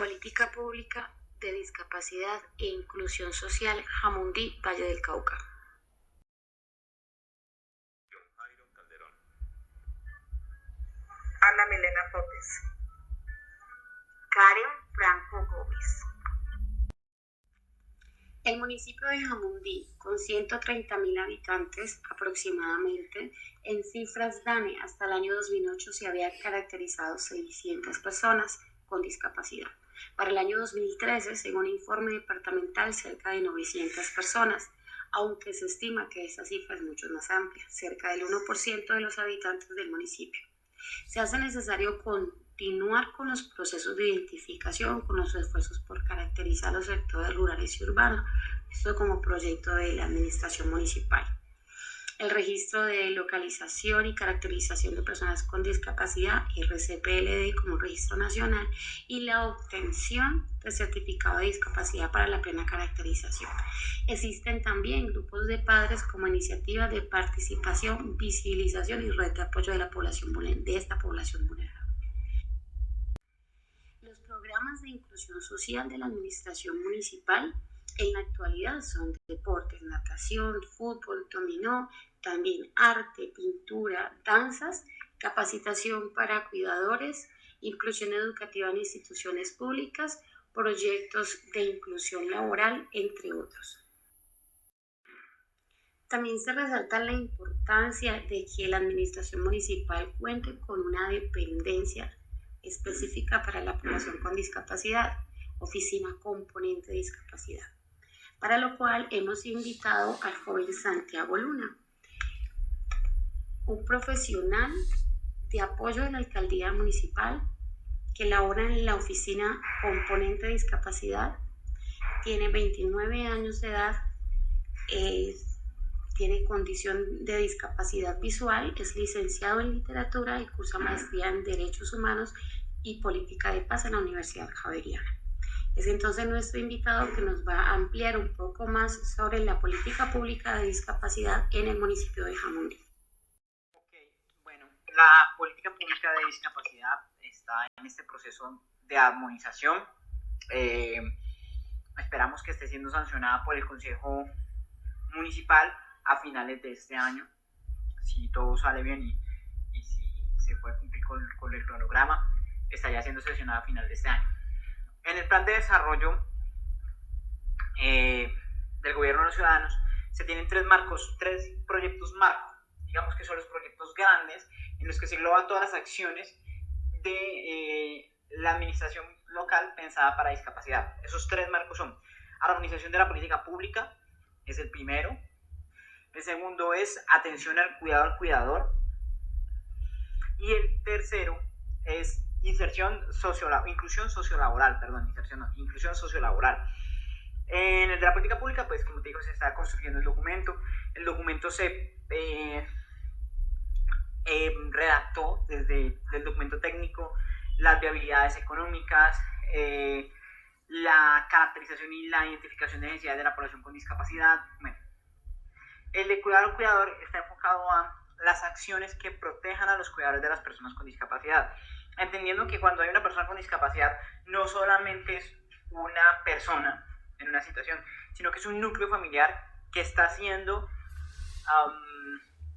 Política Pública de Discapacidad e Inclusión Social, Jamundí, Valle del Cauca. Ana Milena Popes. Karen Franco Gómez. El municipio de Jamundí, con 130.000 habitantes aproximadamente, en cifras DANE hasta el año 2008 se había caracterizado 600 personas con discapacidad. Para el año 2013, según informe departamental, cerca de 900 personas, aunque se estima que esa cifra es mucho más amplia, cerca del 1% de los habitantes del municipio. Se hace necesario continuar con los procesos de identificación, con los esfuerzos por caracterizar los sectores rurales y urbanos, esto como proyecto de la administración municipal. El registro de localización y caracterización de personas con discapacidad, RCPLD como registro nacional, y la obtención de certificado de discapacidad para la plena caracterización. Existen también grupos de padres como iniciativas de participación, visibilización y red de apoyo de esta población vulnerable. Los programas de inclusión social de la administración municipal en la actualidad son deportes, natación, fútbol, dominó, también arte, pintura, danzas, capacitación para cuidadores, inclusión educativa en instituciones públicas, proyectos de inclusión laboral, entre otros. También se resalta la importancia de que la administración municipal cuente con una dependencia específica para la población con discapacidad, oficina componente de discapacidad, para lo cual hemos invitado al joven Santiago Luna, un profesional de apoyo de la alcaldía municipal que labora en la oficina componente de discapacidad, tiene 29 años de edad, tiene condición de discapacidad visual, es licenciado en literatura y cursa maestría en Derechos Humanos y Política de Paz en la Universidad Javeriana. Es entonces nuestro invitado que nos va a ampliar un poco más sobre la política pública de discapacidad en el municipio de Jamundí. Bueno, la política pública de discapacidad está en este proceso de armonización. Esperamos que esté siendo sancionada por el Consejo Municipal a finales de este año, si todo sale bien y si se puede cumplir con el cronograma, estaría siendo sesionada a final de este año. En el plan de desarrollo del gobierno de los ciudadanos se tienen tres proyectos marco, digamos que son los proyectos grandes en los que se engloban todas las acciones de la administración local pensada para discapacidad. Esos tres marcos son armonización de la política pública, es el primero. El segundo es atención al cuidado al cuidador. Y el tercero es inclusión sociolaboral. En el de la política pública, pues como te digo, se está construyendo el documento. El documento se redactó desde el documento técnico, las viabilidades económicas, la caracterización y la identificación de necesidades de la población con discapacidad. Bueno, el de cuidado al cuidador está enfocado a las acciones que protejan a los cuidadores de las personas con discapacidad, entendiendo que cuando hay una persona con discapacidad no solamente es una persona en una situación, sino que es un núcleo familiar que está siendo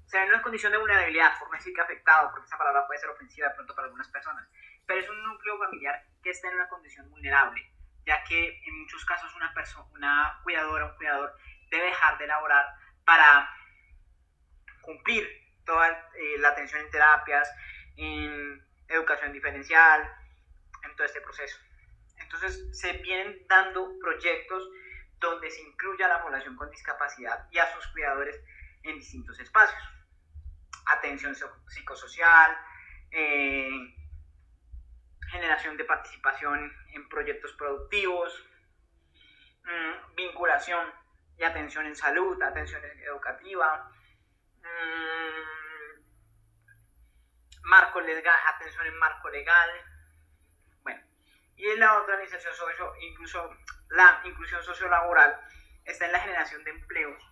se ve en una condición de vulnerabilidad, por no decir que afectado, porque esa palabra puede ser ofensiva de pronto para algunas personas, pero es un núcleo familiar que está en una condición vulnerable, ya que en muchos casos una cuidadora, un cuidador debe dejar de laborar para cumplir toda la atención en terapias, en educación diferencial, en todo este proceso. Entonces se vienen dando proyectos donde se incluya a la población con discapacidad y a sus cuidadores en distintos espacios. Atención psicosocial, generación de participación en proyectos productivos, vinculación y atención en salud, atención educativa, atención en marco legal. Bueno, y en la otra la inclusión sociolaboral está en la generación de empleos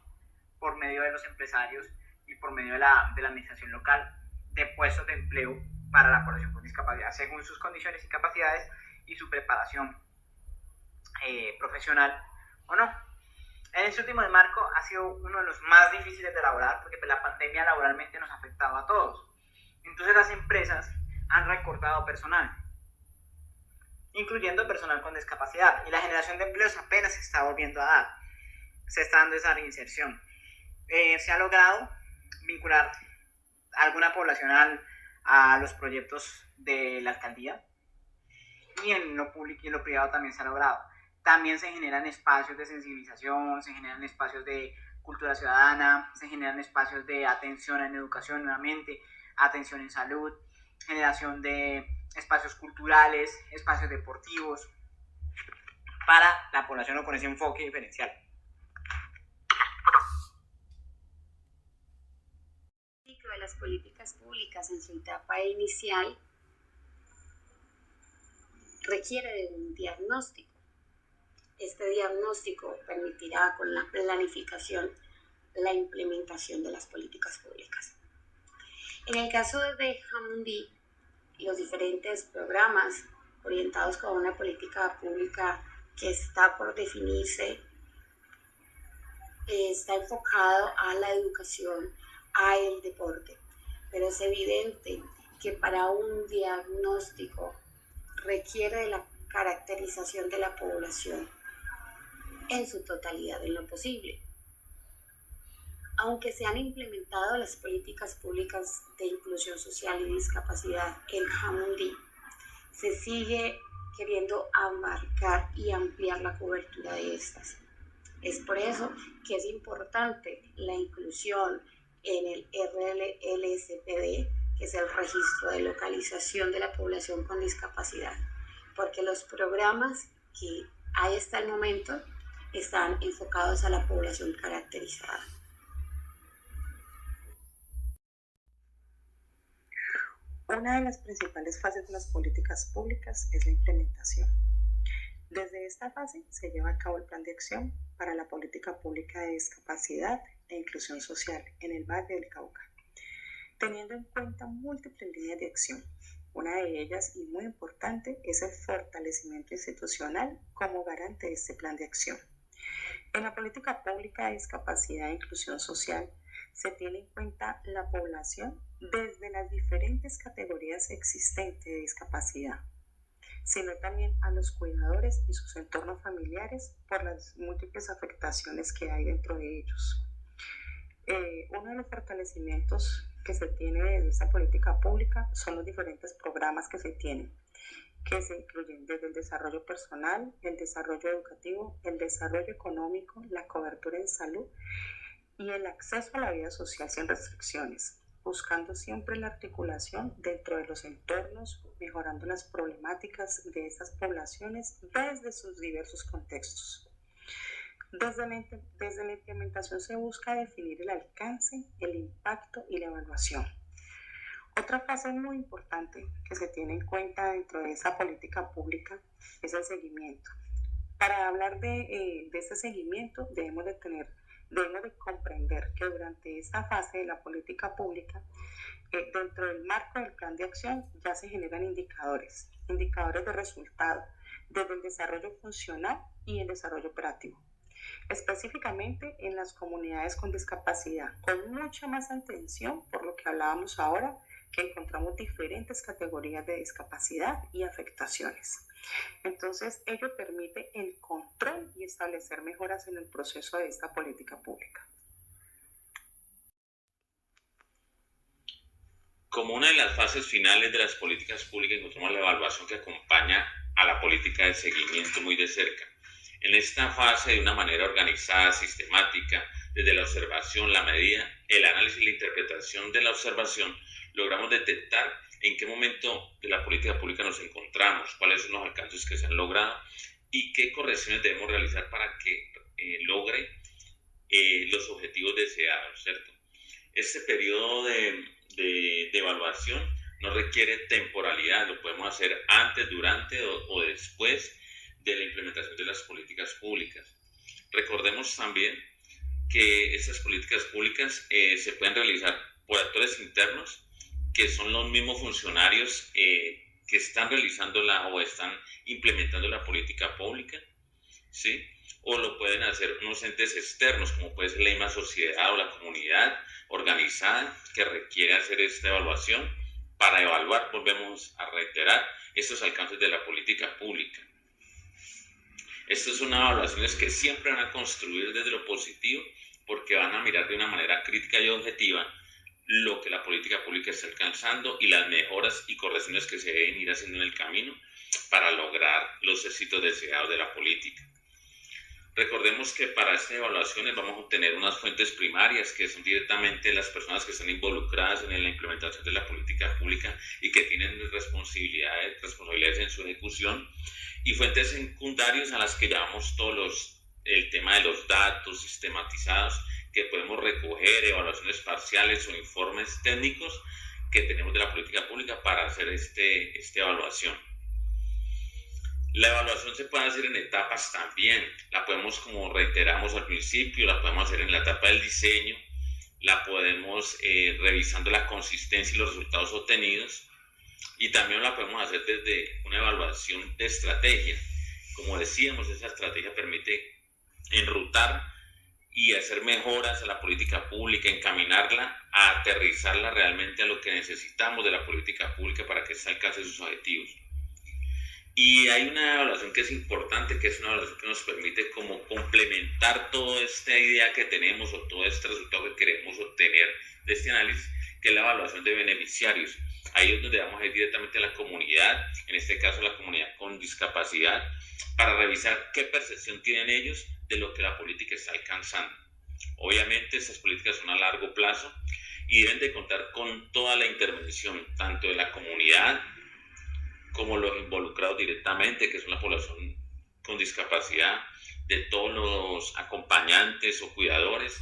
por medio de los empresarios y por medio de la administración local de puestos de empleo para la población con discapacidad según sus condiciones y capacidades y su preparación profesional o no. En este último marco ha sido uno de los más difíciles de elaborar porque pues, la pandemia laboralmente nos ha afectado a todos. Entonces las empresas han recortado personal, incluyendo personal con discapacidad, y la generación de empleos apenas se está volviendo a dar, se está dando esa reinserción. Se ha logrado vincular a alguna población a los proyectos de la alcaldía, y en lo público y en lo privado también se ha logrado. También se generan espacios de sensibilización, se generan espacios de cultura ciudadana, se generan espacios de atención en educación nuevamente, atención en salud, generación de espacios culturales, espacios deportivos para la población o con ese enfoque diferencial. El ciclo de las políticas públicas en su etapa inicial requiere de un diagnóstico. Este diagnóstico permitirá con la planificación la implementación de las políticas públicas. En el caso de Jamundí, los diferentes programas orientados con una política pública que está por definirse está enfocado a la educación, a el deporte, pero es evidente que para un diagnóstico requiere de la caracterización de la población en su totalidad en lo posible. Aunque se han implementado las políticas públicas de inclusión social y discapacidad en Jamundí, se sigue queriendo abarcar y ampliar la cobertura de estas. Es por eso que es importante la inclusión en el RLSPD, que es el Registro de Localización de la Población con Discapacidad, porque los programas que hay hasta el momento están enfocados a la población caracterizada. Una de las principales fases de las políticas públicas es la implementación. Desde esta fase se lleva a cabo el Plan de Acción para la Política Pública de Discapacidad e Inclusión Social en el Valle del Cauca, teniendo en cuenta múltiples líneas de acción. Una de ellas, y muy importante, es el fortalecimiento institucional como garante de este plan de acción. En la política pública de discapacidad e inclusión social se tiene en cuenta la población desde las diferentes categorías existentes de discapacidad, sino también a los cuidadores y sus entornos familiares por las múltiples afectaciones que hay dentro de ellos. Uno de los fortalecimientos que se tiene de esta política pública son los diferentes programas que se tienen, que se incluyen desde el desarrollo personal, el desarrollo educativo, el desarrollo económico, la cobertura en salud y el acceso a la vida social sin restricciones, buscando siempre la articulación dentro de los entornos, mejorando las problemáticas de estas poblaciones desde sus diversos contextos. Desde la implementación se busca definir el alcance, el impacto y la evaluación. Otra fase muy importante que se tiene en cuenta dentro de esa política pública es el seguimiento. Para hablar de este seguimiento debemos de comprender que durante esta fase de la política pública, dentro del marco del plan de acción ya se generan indicadores de resultado desde el desarrollo funcional y el desarrollo operativo, específicamente en las comunidades con discapacidad, con mucha más atención por lo que hablábamos ahora, que encontramos diferentes categorías de discapacidad y afectaciones. Entonces, ello permite el control y establecer mejoras en el proceso de esta política pública. Como una de las fases finales de las políticas públicas encontramos la evaluación que acompaña a la política de seguimiento muy de cerca. En esta fase, de una manera organizada, sistemática, desde la observación, la medida, el análisis y la interpretación de la observación, logramos detectar en qué momento de la política pública nos encontramos, cuáles son los alcances que se han logrado y qué correcciones debemos realizar para que logre los objetivos deseados, ¿cierto? Este periodo de evaluación no requiere temporalidad, lo podemos hacer antes, durante o después de la implementación de las políticas públicas. Recordemos también que estas políticas públicas se pueden realizar por actores internos, que son los mismos funcionarios que están realizándola o están implementando la política pública, ¿sí? O lo pueden hacer unos entes externos, como puede ser la misma sociedad o la comunidad organizada que requiere hacer esta evaluación para evaluar, volvemos a reiterar, estos alcances de la política pública. Estas son evaluaciones que siempre van a construir desde lo positivo, porque van a mirar de una manera crítica y objetiva lo que la política pública está alcanzando y las mejoras y correcciones que se deben ir haciendo en el camino para lograr los éxitos deseados de la política. Recordemos que para estas evaluaciones vamos a obtener unas fuentes primarias que son directamente las personas que están involucradas en la implementación de la política pública y que tienen responsabilidades en su ejecución, y fuentes secundarias a las que llamamos el tema de los datos sistematizados que podemos recoger, evaluaciones parciales o informes técnicos que tenemos de la política pública para hacer esta evaluación. La evaluación se puede hacer en etapas también, la podemos, como reiteramos al principio, la podemos hacer en la etapa del diseño, la podemos revisando la consistencia y los resultados obtenidos, y también la podemos hacer desde una evaluación de estrategia. Como decíamos, esa estrategia permite enrutar y hacer mejoras a la política pública, encaminarla, a aterrizarla realmente a lo que necesitamos de la política pública para que se alcance sus objetivos. Y hay una evaluación que es importante, que es una evaluación que nos permite como complementar toda esta idea que tenemos o todo este resultado que queremos obtener de este análisis, que es la evaluación de beneficiarios. Ahí es donde vamos a ir directamente a la comunidad, en este caso la comunidad con discapacidad, para revisar qué percepción tienen ellos de lo que la política está alcanzando. Obviamente estas políticas son a largo plazo y deben de contar con toda la intervención, tanto de la comunidad como los involucrados directamente, que son la población con discapacidad, de todos los acompañantes o cuidadores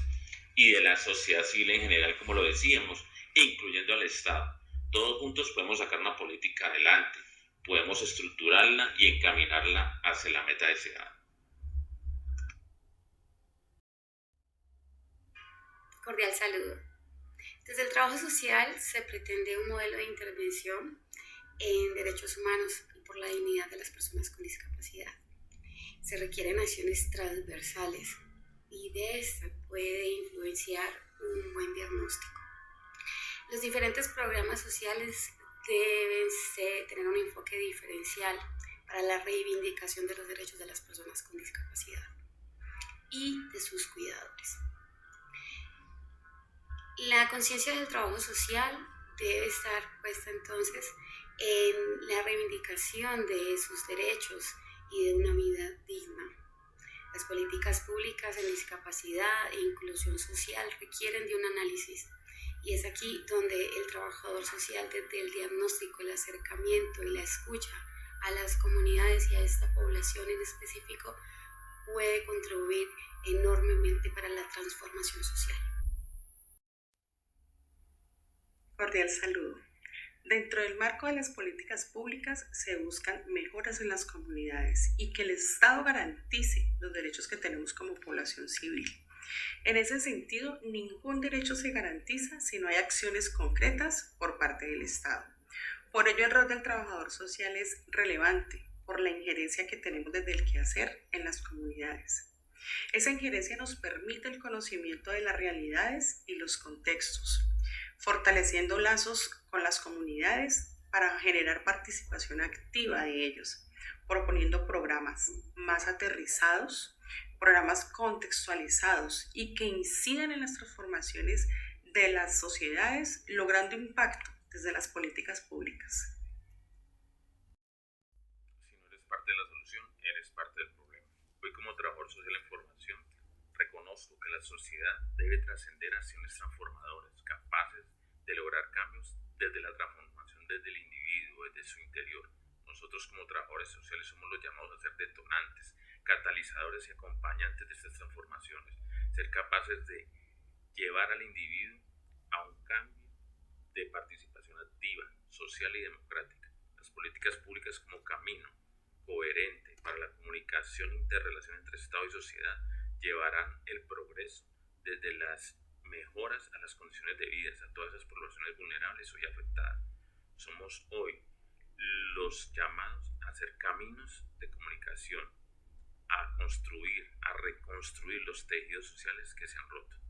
y de la sociedad civil en general, como lo decíamos, incluyendo al Estado. Todos juntos podemos sacar una política adelante, podemos estructurarla y encaminarla hacia la meta deseada. Cordial saludo. Desde el trabajo social se pretende un modelo de intervención en derechos humanos y por la dignidad de las personas con discapacidad. Se requieren acciones transversales y de esta puede influenciar un buen diagnóstico. Los diferentes programas sociales deben tener un enfoque diferencial para la reivindicación de los derechos de las personas con discapacidad y de sus cuidadores. La conciencia del trabajo social debe estar puesta entonces en la reivindicación de sus derechos y de una vida digna. Las políticas públicas en discapacidad e inclusión social requieren de un análisis, y es aquí donde el trabajador social, desde el diagnóstico, el acercamiento y la escucha a las comunidades y a esta población en específico, puede contribuir enormemente para la transformación social. Cordial saludo. Dentro del marco de las políticas públicas se buscan mejoras en las comunidades y que el Estado garantice los derechos que tenemos como población civil. En ese sentido, ningún derecho se garantiza si no hay acciones concretas por parte del Estado. Por ello, el rol del trabajador social es relevante por la injerencia que tenemos desde el quehacer en las comunidades. Esa injerencia nos permite el conocimiento de las realidades y los contextos, fortaleciendo lazos con las comunidades para generar participación activa de ellos, proponiendo programas más aterrizados, programas contextualizados y que incidan en las transformaciones de las sociedades, logrando impacto desde las políticas públicas. Si no eres parte de la solución, eres parte del problema. Hoy, como trabajador social en formación, reconozco que la sociedad debe trascender acciones transformadoras, capaces de lograr cambios desde la transformación desde el individuo, desde su interior. Nosotros, como trabajadores sociales, somos los llamados a ser detonantes, catalizadores y acompañantes de estas transformaciones, ser capaces de llevar al individuo a un cambio de participación activa, social y democrática. Las políticas públicas como camino coherente para la comunicación e interrelación entre Estado y sociedad llevarán el progreso desde las mejoras a las condiciones de vida a todas esas poblaciones vulnerables hoy afectadas. Somos hoy los llamados a hacer caminos de comunicación, a construir, a reconstruir los tejidos sociales que se han roto.